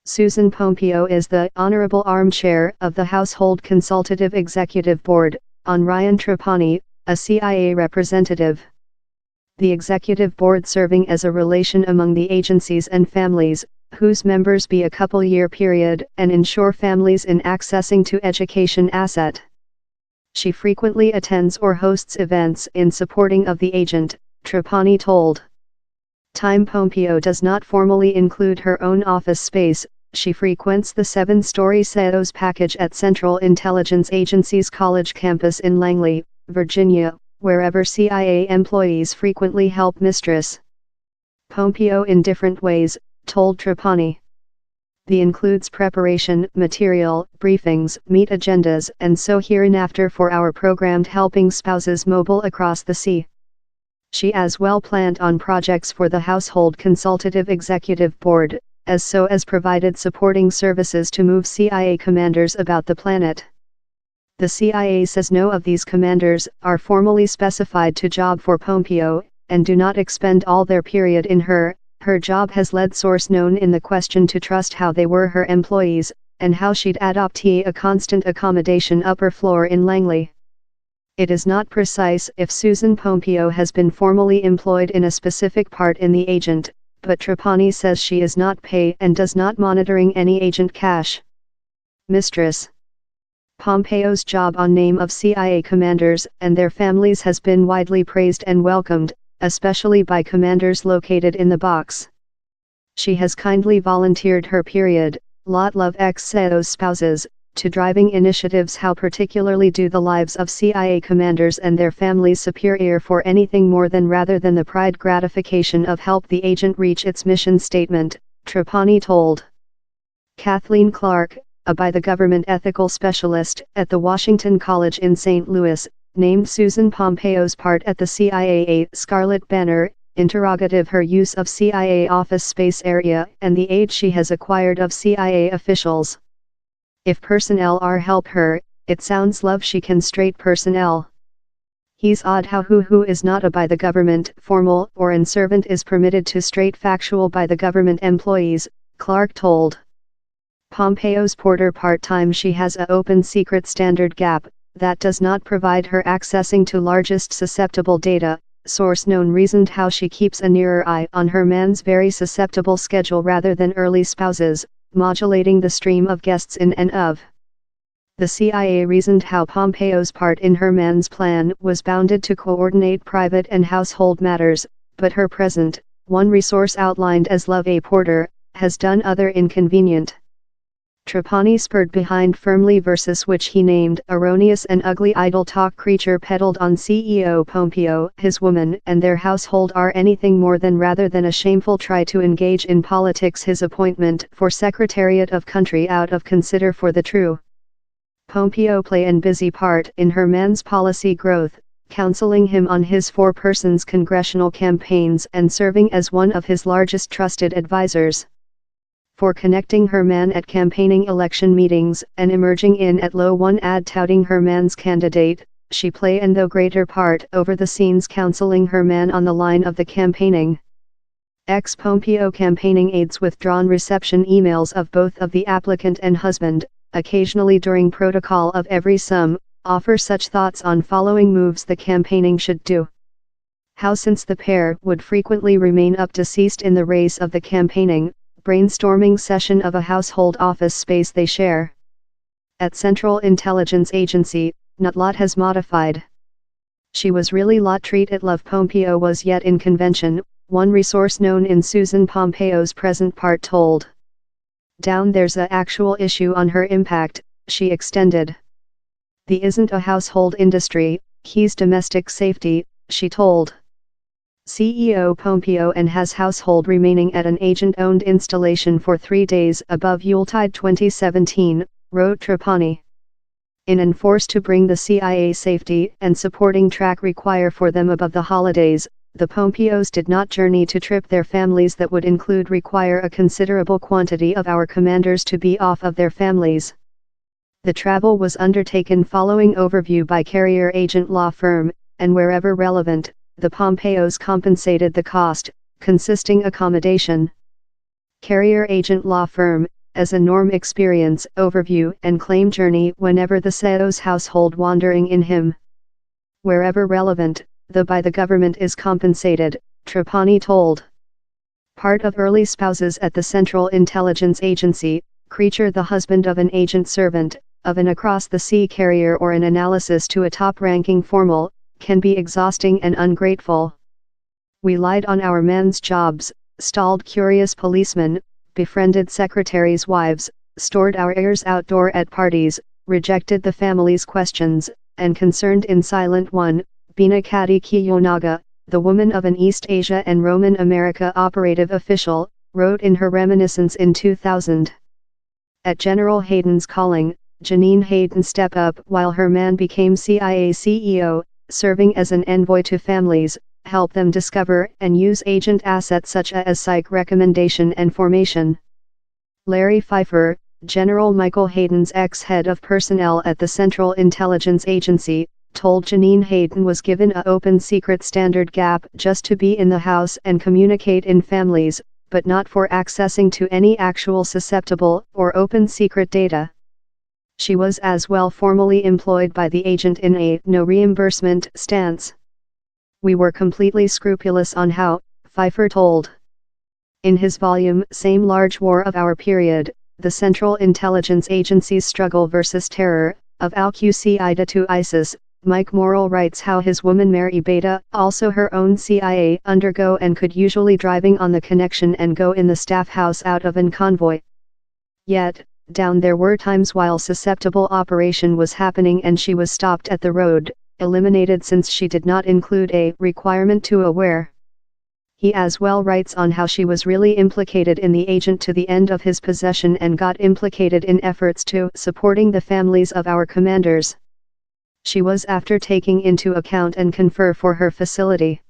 Susan Pompeo is the Honorable Armchair of the Household Consultative Executive Board, on Ryan Trapani, a CIA representative. The Executive Board serving as a relation among the agencies and families, whose members be a couple-year period and ensure families in accessing to education asset. She frequently attends or hosts events in supporting of the agent, Trapani told. Time Pompeo does not formally include her own office space. She frequents the 7-story Seos package at Central Intelligence Agency's college campus in Langley, Virginia, wherever CIA employees frequently help Mistress Pompeo in different ways, told Trapani. The includes preparation, material, briefings, meet agendas, and so hereinafter for our programmed helping spouses mobile across the sea. She as well planned on projects for the Household Consultative Executive Board, as so as provided supporting services to move CIA commanders about the planet. The CIA says no of these commanders are formally specified to job for Pompeo, and do not expend all their period in her. Her job has led source known in the question to trust how they were her employees, and how she'd adopt a constant accommodation upper floor in Langley. It is not precise if Susan Pompeo has been formally employed in a specific part in the agent, but Trapani says she is not pay and does not monitoring any agent cash. Mistress Pompeo's job on name of CIA commanders and their families has been widely praised and welcomed, especially by commanders located in the box. She has kindly volunteered her period, lot love ex-CEO's spouses, to driving initiatives how particularly do the lives of CIA commanders and their families superior for anything more than rather than the pride gratification of help the agent reach its mission statement, Trapani told. Kathleen Clark, a by the government ethical specialist at the Washington College in St. Louis, named Susan Pompeo's part at the CIA Scarlet Banner, interrogative her use of CIA office space area and the aid she has acquired of CIA officials. If personnel are help her, it sounds love she can straight personnel. He's odd how who is not a by the government formal or an servant is permitted to straight factual by the government employees, Clark told. Pompeo's porter part-time she has a open secret standard gap, that does not provide her accessing to largest susceptible data, source known reasoned how she keeps a nearer eye on her man's very susceptible schedule rather than early spouses, modulating the stream of guests in and of. The CIA reasoned how Pompeo's part in her man's plan was bounded to coordinate private and household matters, but her present, one resource outlined as love a porter, has done other inconvenient. Trapani spurred behind firmly versus which he named erroneous and ugly idle talk creature peddled on CEO Pompeo, his woman and their household are anything more than rather than a shameful try to engage in politics his appointment for Secretariat of Country out of consider for the true Pompeo play and busy part in her man's policy growth, counseling him on his 4 persons congressional campaigns and serving as one of his largest trusted advisors. For connecting her man at campaigning election meetings and emerging in at low one ad touting her man's candidate, she play and though greater part over the scenes counseling her man on the line of the campaigning. Ex-Pompeo campaigning aides withdrawn reception emails of both of the applicant and husband, occasionally during protocol of every sum, offer such thoughts on following moves the campaigning should do. How since the pair would frequently remain up deceased in the race of the campaigning, brainstorming session of a household office space they share. At Central Intelligence Agency, not lot has modified. She was really lot treat it love Pompeo was yet in convention, one resource known in Susan Pompeo's present part told. Down there's a actual issue on her impact, she extended. The isn't a household industry, he's domestic safety, she told. CEO Pompeo and has household remaining at an agent-owned installation for 3 days above Yuletide 2017, wrote Trapani. In an force to bring the CIA safety and supporting track require for them above the holidays, the Pompeos did not journey to trip their families that would include require a considerable quantity of our commanders to be off of their families. The travel was undertaken following overview by carrier agent law firm, and wherever relevant, the Pompeos compensated the cost, consisting accommodation. Carrier agent law firm, as a norm experience, overview and claim journey whenever the CEO's household wandering in him. Wherever relevant, the by the government is compensated, Trapani told. Part of early spouses at the Central Intelligence Agency, creature the husband of an agent servant, of an across-the-sea carrier or an analysis to a top-ranking formal, can be exhausting and ungrateful. We lied on our men's jobs, stalled curious policemen, befriended secretaries' wives, stored our ears outdoor at parties, rejected the family's questions, and concerned in silent one, Bina Kati Kiyonaga, the woman of an East Asia and Roman America operative official, wrote in her reminiscence in 2000. At General Hayden's calling, Janine Hayden stepped up while her man became CIA CEO, serving as an envoy to families, help them discover and use agent assets such as psych recommendation and formation. Larry Pfeiffer, General Michael Hayden's ex-head of personnel at the Central Intelligence Agency, told Janine Hayden was given a open secret standard gap just to be in the house and communicate in families, but not for accessing to any actual susceptible or open secret data. She was as well formally employed by the agent in a no reimbursement stance. We were completely scrupulous on how, Pfeiffer told. In his volume Same Large War of Our Period, The Central Intelligence Agency's Struggle versus Terror, of Al-Qaeda to ISIS, Mike Morrell writes how his woman Mary Beta, also her own CIA, undergo and could usually driving on the connection and go in the staff house out of an convoy. Yet, down there were times while susceptible operation was happening and she was stopped at the road, eliminated since she did not include a requirement to aware. He as well writes on how she was really implicated in the agent to the end of his possession and got implicated in efforts to supporting the families of our commanders. She was after taking into account and confer for her facility.